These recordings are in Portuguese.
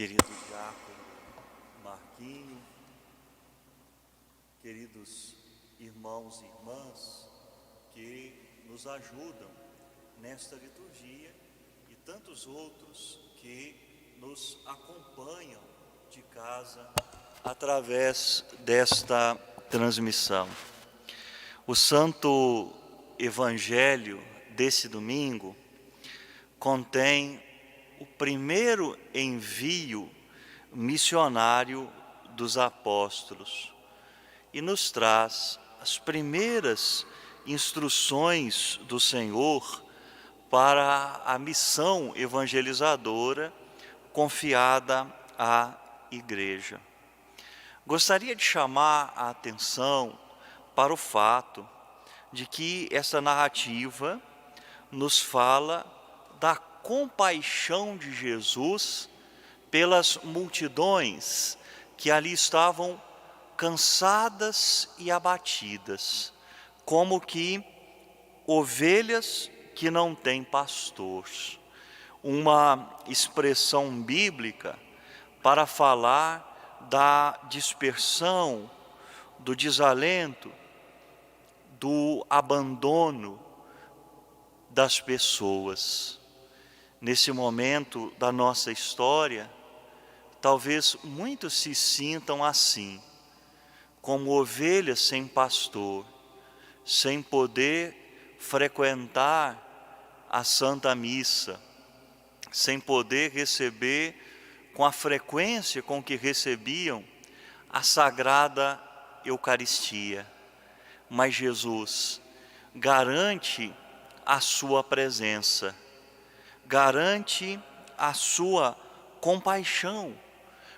querido diácono Marquinho, queridos irmãos e irmãs que nos ajudam nesta liturgia e tantos outros que nos acompanham de casa através desta transmissão. O Santo Evangelho desse domingo contém o primeiro envio missionário dos apóstolos e nos traz as primeiras instruções do Senhor para a missão evangelizadora confiada à igreja. Gostaria de chamar a atenção para o fato de que essa narrativa nos fala da compaixão de Jesus pelas multidões que ali estavam cansadas e abatidas, como que ovelhas que não têm pastor. Uma expressão bíblica para falar da dispersão, do desalento, do abandono das pessoas. Nesse momento da nossa história, talvez muitos se sintam assim, como ovelhas sem pastor, sem poder frequentar a Santa Missa, sem poder receber com a frequência com que recebiam a Sagrada Eucaristia. Mas Jesus garante a sua presença, garante a sua compaixão.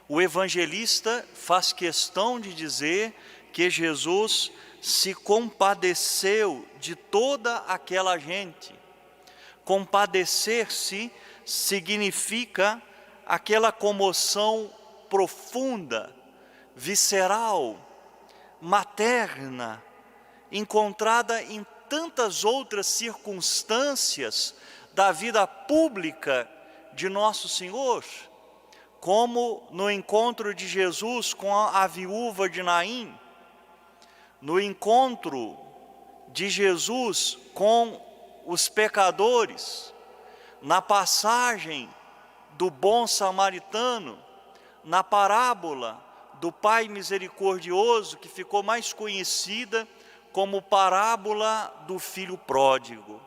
O evangelista faz questão de dizer que Jesus se compadeceu de toda aquela gente. Compadecer-se significa aquela comoção profunda, visceral, materna, encontrada em tantas outras circunstâncias da vida pública de Nosso Senhor, como no encontro de Jesus com a viúva de Naim, no encontro de Jesus com os pecadores, na passagem do bom samaritano, na parábola do Pai misericordioso, que ficou mais conhecida como parábola do filho pródigo.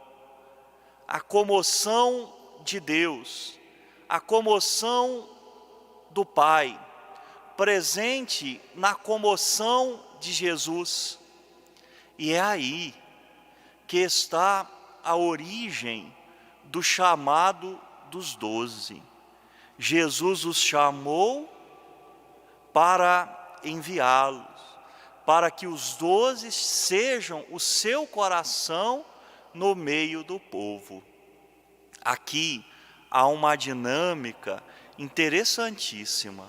A comoção de Deus, a comoção do Pai, presente na comoção de Jesus. E é aí que está a origem do chamado dos 12. Jesus os chamou para enviá-los, para que os 12 sejam o seu coração no meio do povo. Aqui há uma dinâmica interessantíssima.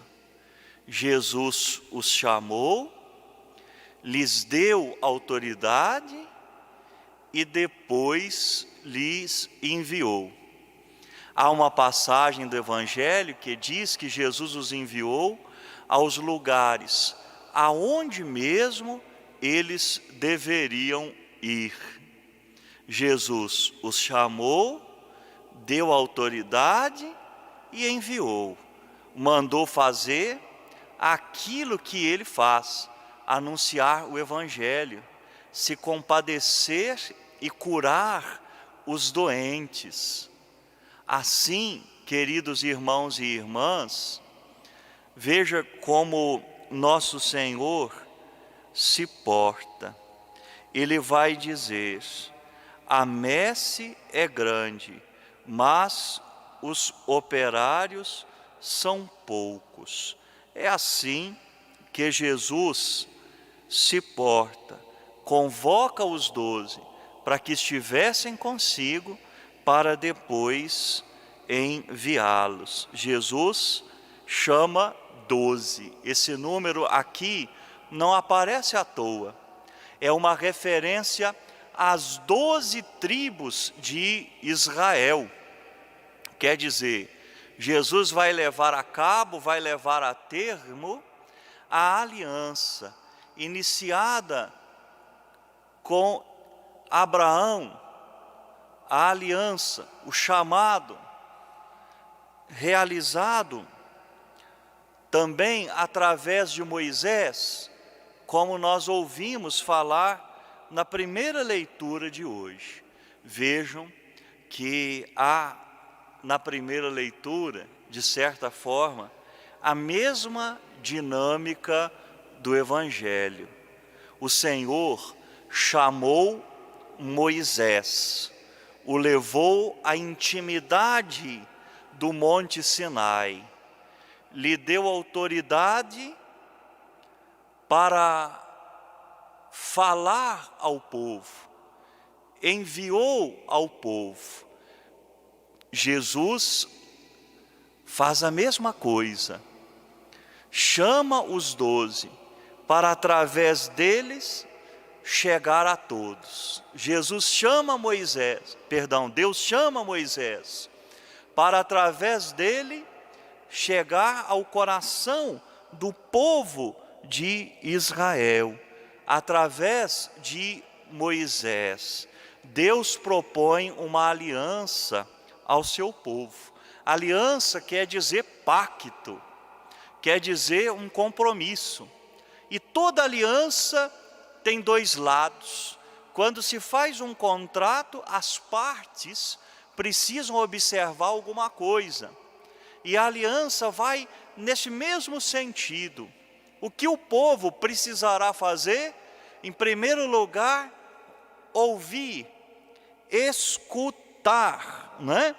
Jesus os chamou, lhes deu autoridade e depois lhes enviou. Há uma passagem do Evangelho que diz que Jesus os enviou aos lugares aonde mesmo eles deveriam ir. Jesus os chamou, deu autoridade e enviou. Mandou fazer aquilo que ele faz, anunciar o Evangelho, se compadecer e curar os doentes. Assim, queridos irmãos e irmãs, veja como nosso Senhor se porta. Ele vai dizer: a messe é grande, mas os operários são poucos. É assim que Jesus se porta, convoca os 12 para que estivessem consigo, para depois enviá-los. Jesus chama 12. Esse número aqui não aparece à toa. É uma referência às 12 tribos de Israel. Quer dizer, Jesus vai levar a cabo, vai levar a termo a aliança iniciada com Abraão, a aliança, o chamado, realizado também através de Moisés, como nós ouvimos falar na primeira leitura de hoje. Vejam que há na primeira leitura, de certa forma, a mesma dinâmica do Evangelho. O Senhor chamou Moisés, o levou à intimidade do Monte Sinai, lhe deu autoridade para falar ao povo, enviou ao povo. Jesus faz a mesma coisa, chama os 12 para através deles chegar a todos. Jesus chama Moisés, Deus chama Moisés para através dele chegar ao coração do povo de Israel. Através de Moisés, Deus propõe uma aliança ao seu povo. Aliança quer dizer pacto, quer dizer um compromisso. E toda aliança tem dois lados. Quando se faz um contrato, as partes precisam observar alguma coisa. E a aliança vai nesse mesmo sentido. O que o povo precisará fazer? Em primeiro lugar, ouvir, escutar, né?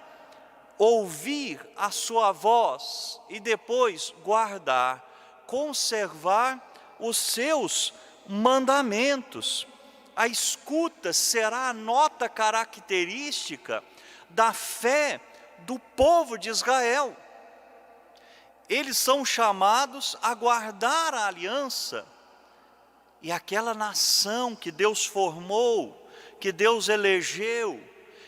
Ouvir a sua voz e depois guardar, conservar os seus mandamentos. A escuta será a nota característica da fé do povo de Israel. Eles são chamados a guardar a aliança. E aquela nação que Deus formou, que Deus elegeu,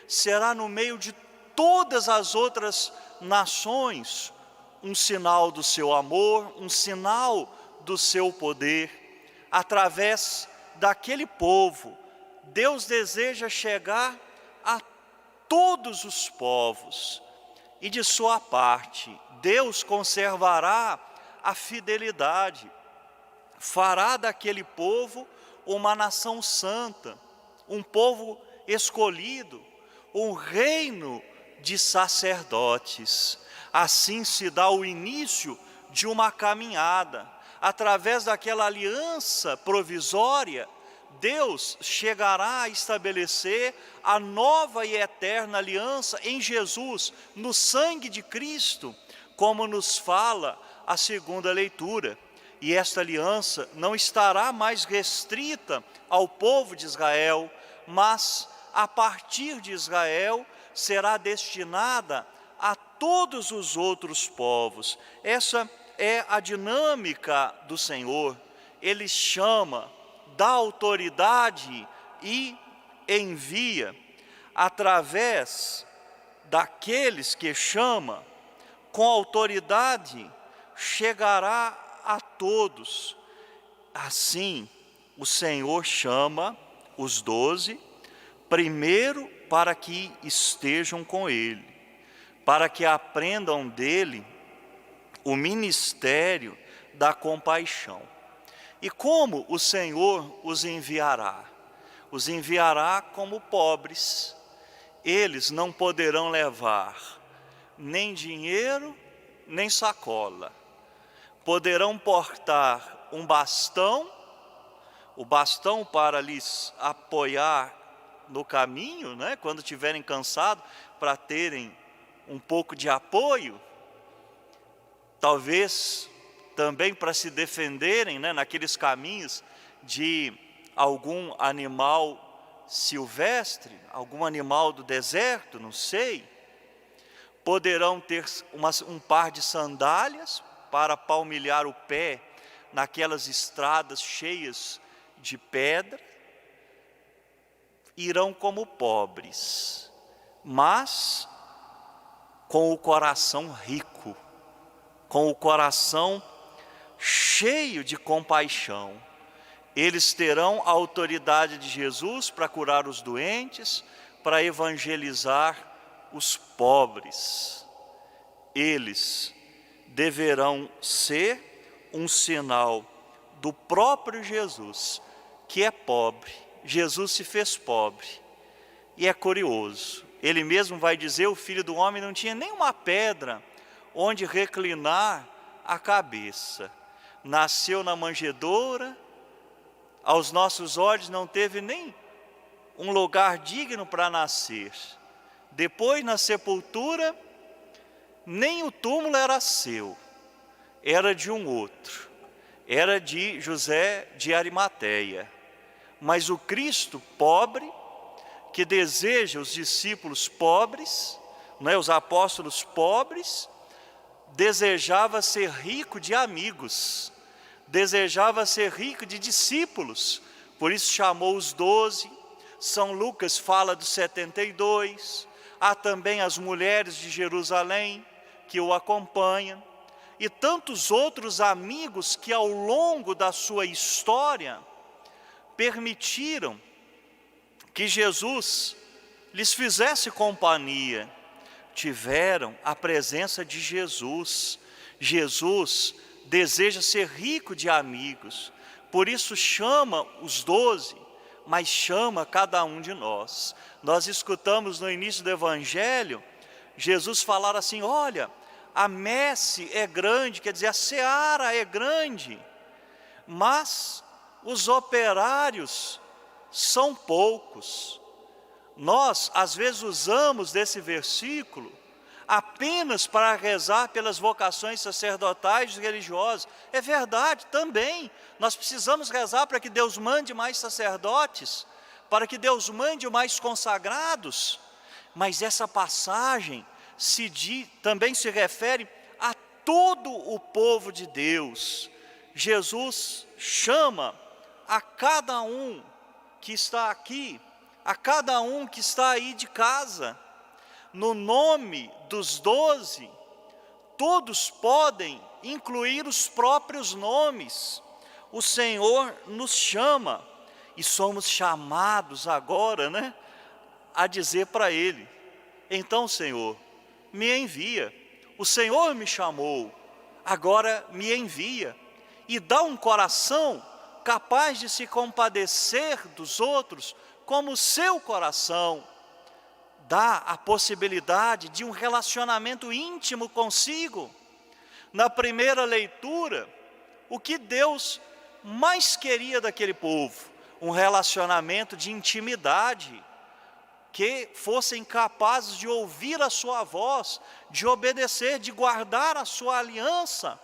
será no meio de todas as outras nações um sinal do seu amor, um sinal do seu poder. Através daquele povo, Deus deseja chegar a todos os povos. E de sua parte, Deus conservará a fidelidade, fará daquele povo uma nação santa, um povo escolhido, um reino de sacerdotes. Assim se dá o início de uma caminhada. Através daquela aliança provisória, Deus chegará a estabelecer a nova e eterna aliança em Jesus, no sangue de Cristo, como nos fala a segunda leitura. E esta aliança não estará mais restrita ao povo de Israel, mas a partir de Israel será destinada a todos os outros povos. Essa é a dinâmica do Senhor. Ele chama, dá autoridade e envia. Através daqueles que chama, com autoridade, chegará a todos. Assim, o Senhor chama os 12, primeiro para que estejam com Ele, para que aprendam dele o ministério da compaixão. E como o Senhor os enviará? Os enviará como pobres. Eles não poderão levar nem dinheiro, nem sacola. Poderão portar um bastão, o bastão para lhes apoiar no caminho, né? Quando estiverem cansados, para terem um pouco de apoio. Talvez também para se defenderem, né, naqueles caminhos de algum animal silvestre, algum animal do deserto, não sei. Poderão ter um par de sandálias para palmilhar o pé naquelas estradas cheias de pedra. Irão como pobres, mas com o coração rico, com o coração cheio de compaixão. Eles terão a autoridade de Jesus para curar os doentes, para evangelizar os pobres. Eles deverão ser um sinal do próprio Jesus, que é pobre. Jesus se fez pobre. E é curioso, ele mesmo vai dizer, o Filho do Homem não tinha nenhuma pedra onde reclinar a cabeça. Nasceu na manjedoura, aos nossos olhos não teve nem um lugar digno para nascer. Depois, na sepultura, nem o túmulo era seu, era de um outro, era de José de Arimateia. Mas o Cristo pobre, que deseja os discípulos pobres, os apóstolos pobres, desejava ser rico de amigos, desejava ser rico de discípulos, por isso chamou os 12, São Lucas fala dos 72, há também as mulheres de Jerusalém que o acompanham, e tantos outros amigos que ao longo da sua história permitiram que Jesus lhes fizesse companhia, tiveram a presença de Jesus. Jesus deseja ser rico de amigos, por isso chama os 12, mas chama cada um de nós. Nós escutamos no início do Evangelho, Jesus falar assim, olha, a messe é grande, quer dizer, a seara é grande, mas os operários são poucos. Nós, às vezes, usamos desse versículo apenas para rezar pelas vocações sacerdotais e religiosas. É verdade, também. Nós precisamos rezar para que Deus mande mais sacerdotes, para que Deus mande mais consagrados. Mas essa passagem também se refere a todo o povo de Deus. Jesus chama a cada um que está aqui, a cada um que está aí de casa, no nome dos 12, todos podem incluir os próprios nomes. O Senhor nos chama, e somos chamados agora, a dizer para Ele, então Senhor, me envia. O Senhor me chamou, agora me envia. E dá um coração capaz de se compadecer dos outros, como o seu coração. Dá a possibilidade de um relacionamento íntimo consigo. Na primeira leitura, o que Deus mais queria daquele povo? Um relacionamento de intimidade, que fossem capazes de ouvir a sua voz, de obedecer, de guardar a sua aliança,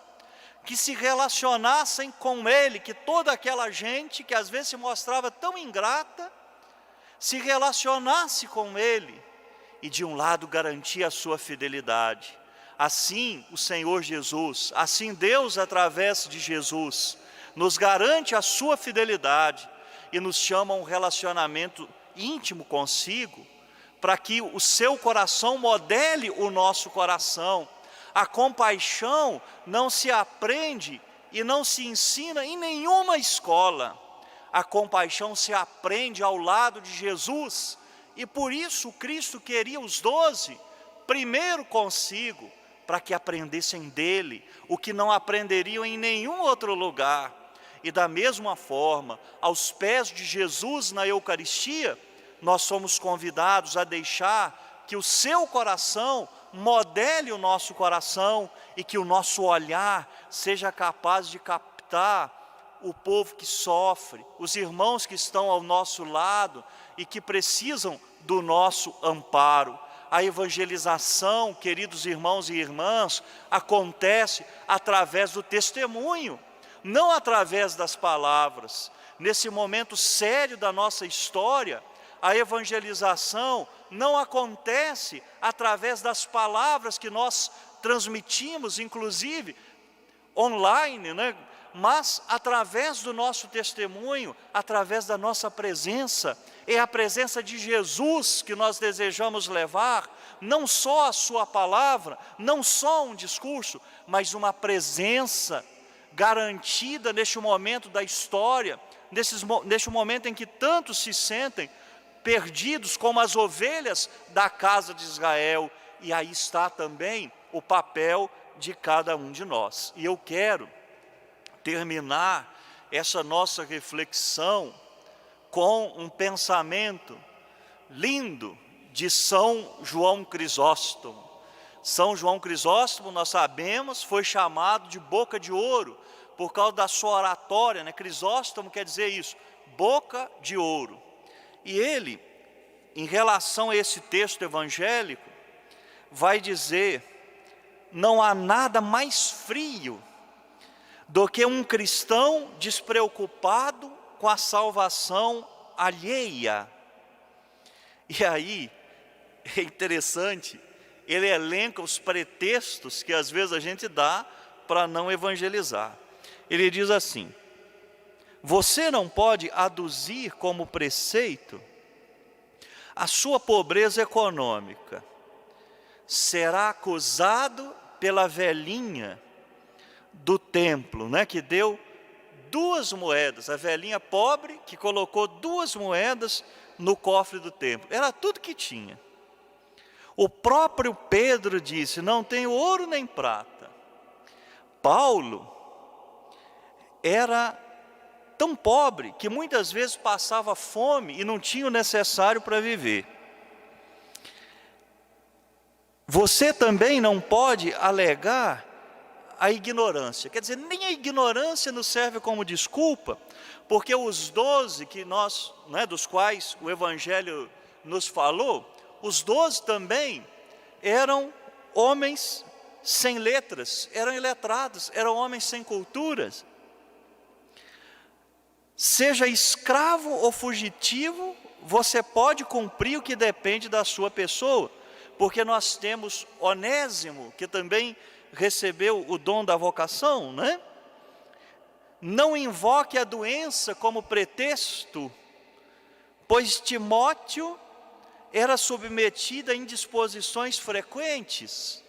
que se relacionassem com Ele, que toda aquela gente que às vezes se mostrava tão ingrata, se relacionasse com Ele, e de um lado garantia a sua fidelidade. Assim o Senhor Jesus, assim Deus através de Jesus, nos garante a sua fidelidade, e nos chama a um relacionamento íntimo consigo, para que o seu coração modele o nosso coração. A compaixão não se aprende e não se ensina em nenhuma escola. A compaixão se aprende ao lado de Jesus, e por isso Cristo queria os 12 primeiro consigo, para que aprendessem dele o que não aprenderiam em nenhum outro lugar. E da mesma forma, aos pés de Jesus na Eucaristia, nós somos convidados a deixar que o seu coração modele o nosso coração, e que o nosso olhar seja capaz de captar o povo que sofre, os irmãos que estão ao nosso lado e que precisam do nosso amparo. A evangelização, queridos irmãos e irmãs, acontece através do testemunho, não através das palavras. Nesse momento sério da nossa história, a evangelização não acontece através das palavras que nós transmitimos, inclusive online, mas através do nosso testemunho, através da nossa presença. É a presença de Jesus que nós desejamos levar, não só a sua palavra, não só um discurso, mas uma presença garantida neste momento da história, neste momento em que tantos se sentem perdidos como as ovelhas da casa de Israel. E aí está também o papel de cada um de nós. E eu quero terminar essa nossa reflexão com um pensamento lindo de São João Crisóstomo. São João Crisóstomo, nós sabemos, foi chamado de boca de ouro por causa da sua oratória, né? Crisóstomo quer dizer isso, boca de ouro. E ele, em relação a esse texto evangélico, vai dizer: não há nada mais frio do que um cristão despreocupado com a salvação alheia. E aí, é interessante, ele elenca os pretextos que às vezes a gente dá para não evangelizar. Ele diz assim: você não pode aduzir como preceito a sua pobreza econômica. Será acusado pela velhinha do templo, né, que deu 2 moedas, a velhinha pobre que colocou 2 moedas no cofre do templo, era tudo que tinha. O próprio Pedro disse: não tenho ouro nem prata. Paulo era tão pobre que muitas vezes passava fome e não tinha o necessário para viver. Você também não pode alegar a ignorância, quer dizer, nem a ignorância nos serve como desculpa, porque os 12 que nós, né, dos quais o Evangelho nos falou, os 12 também eram homens sem letras, eram iletrados, eram homens sem culturas. Seja escravo ou fugitivo, você pode cumprir o que depende da sua pessoa, porque nós temos Onésimo, que também recebeu o dom da vocação, né? Não invoque a doença como pretexto, pois Timóteo era submetido a indisposições frequentes.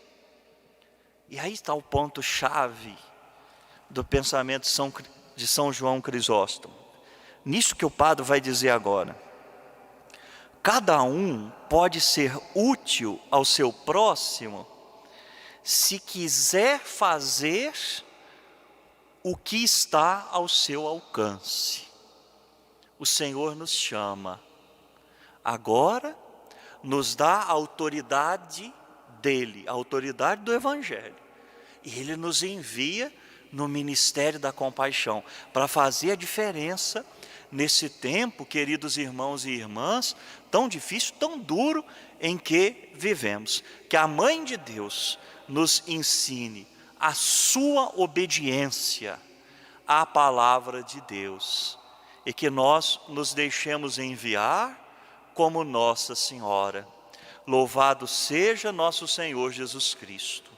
E aí está o ponto-chave do pensamento de São João Crisóstomo. Nisso que o padre vai dizer agora. Cada um pode ser útil ao seu próximo se quiser fazer o que está ao seu alcance. O Senhor nos chama, agora nos dá a autoridade dele, a autoridade do Evangelho. E ele nos envia no ministério da compaixão, para fazer a diferença nesse tempo, queridos irmãos e irmãs, tão difícil, tão duro em que vivemos. Que a Mãe de Deus nos ensine a sua obediência à palavra de Deus, e que nós nos deixemos enviar como Nossa Senhora. Louvado seja nosso Senhor Jesus Cristo.